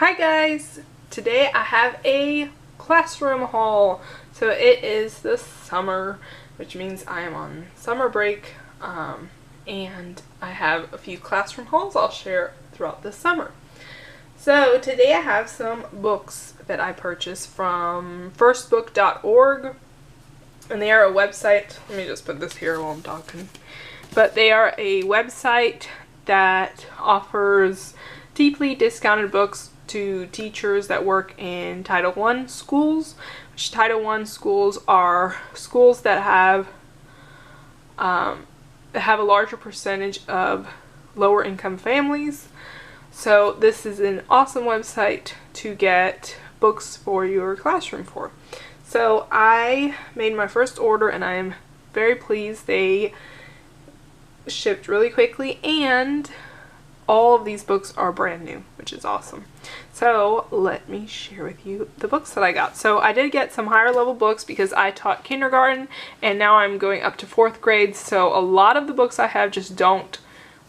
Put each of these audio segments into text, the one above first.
Hi guys! Today I have a classroom haul. So it is the summer, which means I am on summer break, and I have a few classroom hauls I'll share throughout the summer. So today I have some books that I purchased from firstbook.org, and they are a website. Let me just put this here while I'm talking. But they are a website that offers deeply discounted books to teachers that work in Title I schools, which Title I schools are schools that have a larger percentage of lower income families. So this is an awesome website to get books for your classroom for. So I made my first order and I am very pleased. They shipped really quickly and all of these books are brand new, which is awesome. So let me share with you the books that I got. So I did get some higher level books because I taught kindergarten and now I'm going up to 4th grade. So a lot of the books I have just don't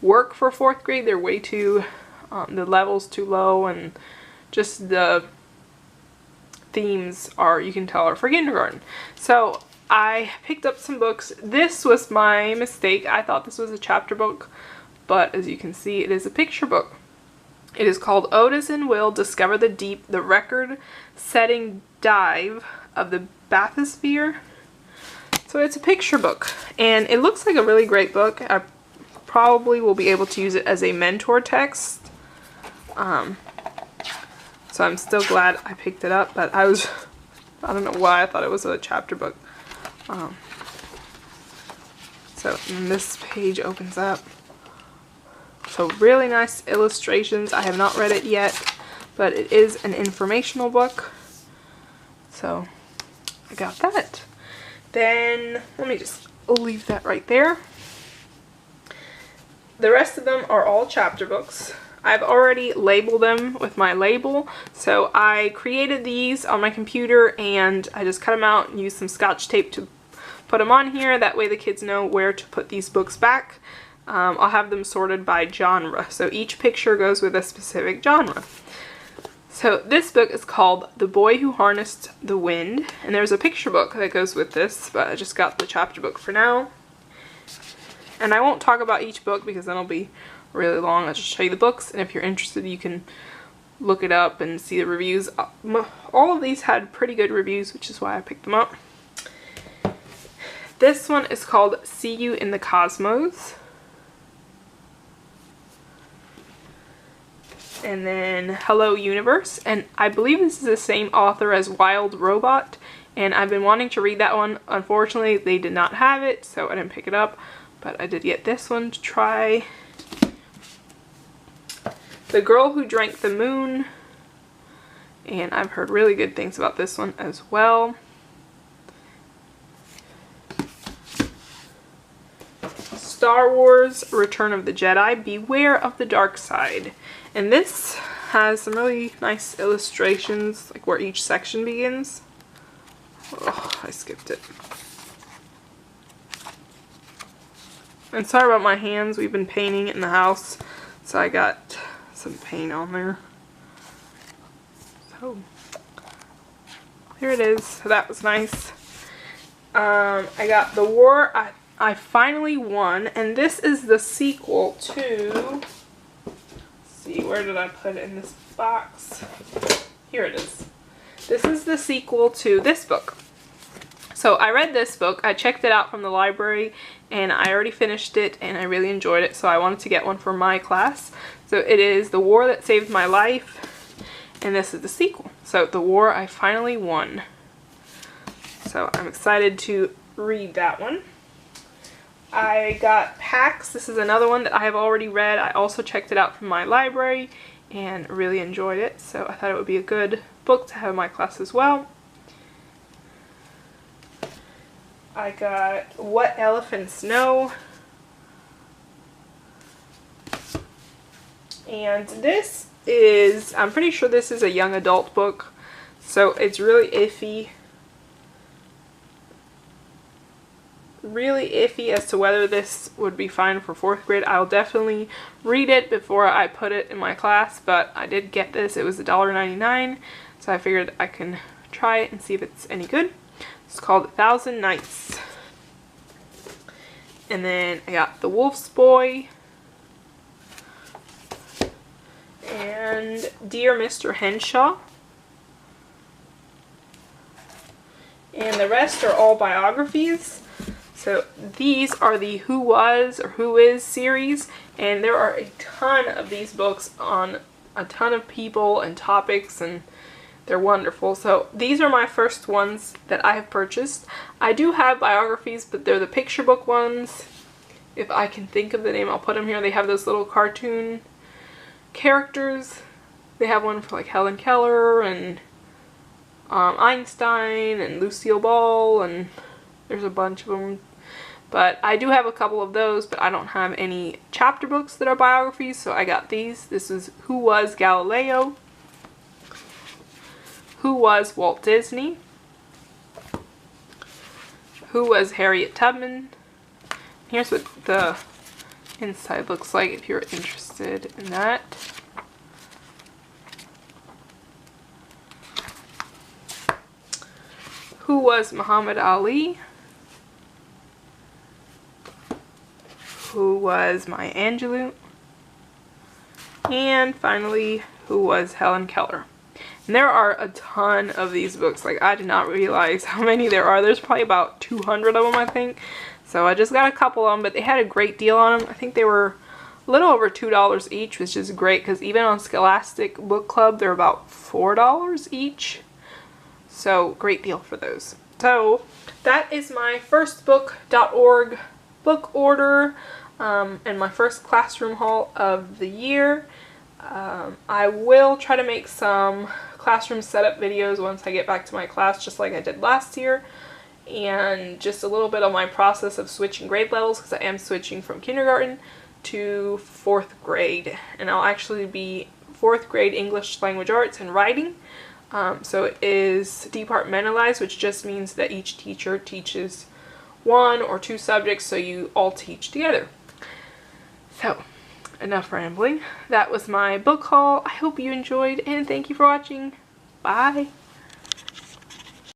work for 4th grade. They're way too, the level's too low, and just the themes are, you can tell, are for kindergarten. So I picked up some books. This was my mistake. I thought this was a chapter book, but as you can see, it is a picture book. It is called Otis and Will Discover the Deep, the Record-Setting Dive of the Bathysphere. So it's a picture book, and it looks like a really great book. I probably will be able to use it as a mentor text. So I'm still glad I picked it up, but I don't know why I thought it was a chapter book. So this page opens up. So really nice illustrations. I have not read it yet, but it is an informational book. So I got that. Then let me just leave that right there. The rest of them are all chapter books. I've already labeled them with my label. So I created these on my computer and I just cut them out and used some Scotch tape to put them on here. That way the kids know where to put these books back. I'll have them sorted by genre. So each picture goes with a specific genre. So this book is called The Boy Who Harnessed the Wind. And there's a picture book that goes with this, but I just got the chapter book for now. And I won't talk about each book because then it'll be really long. I'll just show you the books, and if you're interested you can look it up and see the reviews. All of these had pretty good reviews, which is why I picked them up. This one is called See You in the Cosmos. And then Hello Universe, and I believe this is the same author as Wild Robot, and I've been wanting to read that one. Unfortunately they did not have it, so I didn't pick it up, but I did get this one to try. The Girl Who Drank the Moon, and I've heard really good things about this one as well. Star Wars Return of the Jedi, Beware of the Dark Side. And this has some really nice illustrations, like where each section begins. Oh, I skipped it. And sorry about my hands, we've been painting in the house, so I got some paint on there. So here it is. So that was nice. I got The War I Finally Won, and this is the sequel to, let's see, where did I put it in this box? Here it is. This is the sequel to this book. So I read this book, I checked it out from the library, and I already finished it and I really enjoyed it, so I wanted to get one for my class. So it is The War That Saved My Life, and this is the sequel. So The War I Finally Won. So I'm excited to read that one. I got Pax. This is another one that I have already read. I also checked it out from my library and really enjoyed it, so I thought it would be a good book to have in my class as well. I got What Elephants Know. And this is, I'm pretty sure this is a young adult book, so it's really iffy. really iffy as to whether this would be fine for 4th grade. I'll definitely read it before I put it in my class, but I did get this. It was $1.99, so I figured I can try it and see if it's any good. It's called 1,000 Nights. And then I got The Wolf's Boy and Dear Mr. Henshaw. And the rest are all biographies. So these are the Who Was or Who Is series, and there are a ton of these books on a ton of people and topics, and they're wonderful. So these are my first ones that I have purchased. I do have biographies, but they're the picture book ones. If I can think of the name, I'll put them here. They have those little cartoon characters. They have one for like Helen Keller and Einstein and Lucille Ball, and there's a bunch of them. But I do have a couple of those, but I don't have any chapter books that are biographies, so I got these. This is Who Was Galileo? Who Was Walt Disney? Who Was Harriet Tubman? Here's what the inside looks like if you're interested in that. Who Was Muhammad Ali? Who Was Maya Angelou? And finally, Who Was Helen Keller? And there are a ton of these books. Like, I did not realize how many there are. There's probably about 200 of them, I think. So I just got a couple of them, but they had a great deal on them. I think they were a little over $2 each, which is great because even on Scholastic Book Club, they're about $4 each. So great deal for those. So that is my firstbook.org book order and my first classroom haul of the year. I will try to make some classroom setup videos once I get back to my class, just like I did last year, and just a little bit on my process of switching grade levels, because I am switching from kindergarten to 4th grade, and I'll actually be 4th grade English Language Arts and Writing. So it is departmentalized, which just means that each teacher teaches 1 or 2 subjects, so you all teach together. So, enough rambling. That was my book haul. I hope you enjoyed, and thank you for watching. Bye!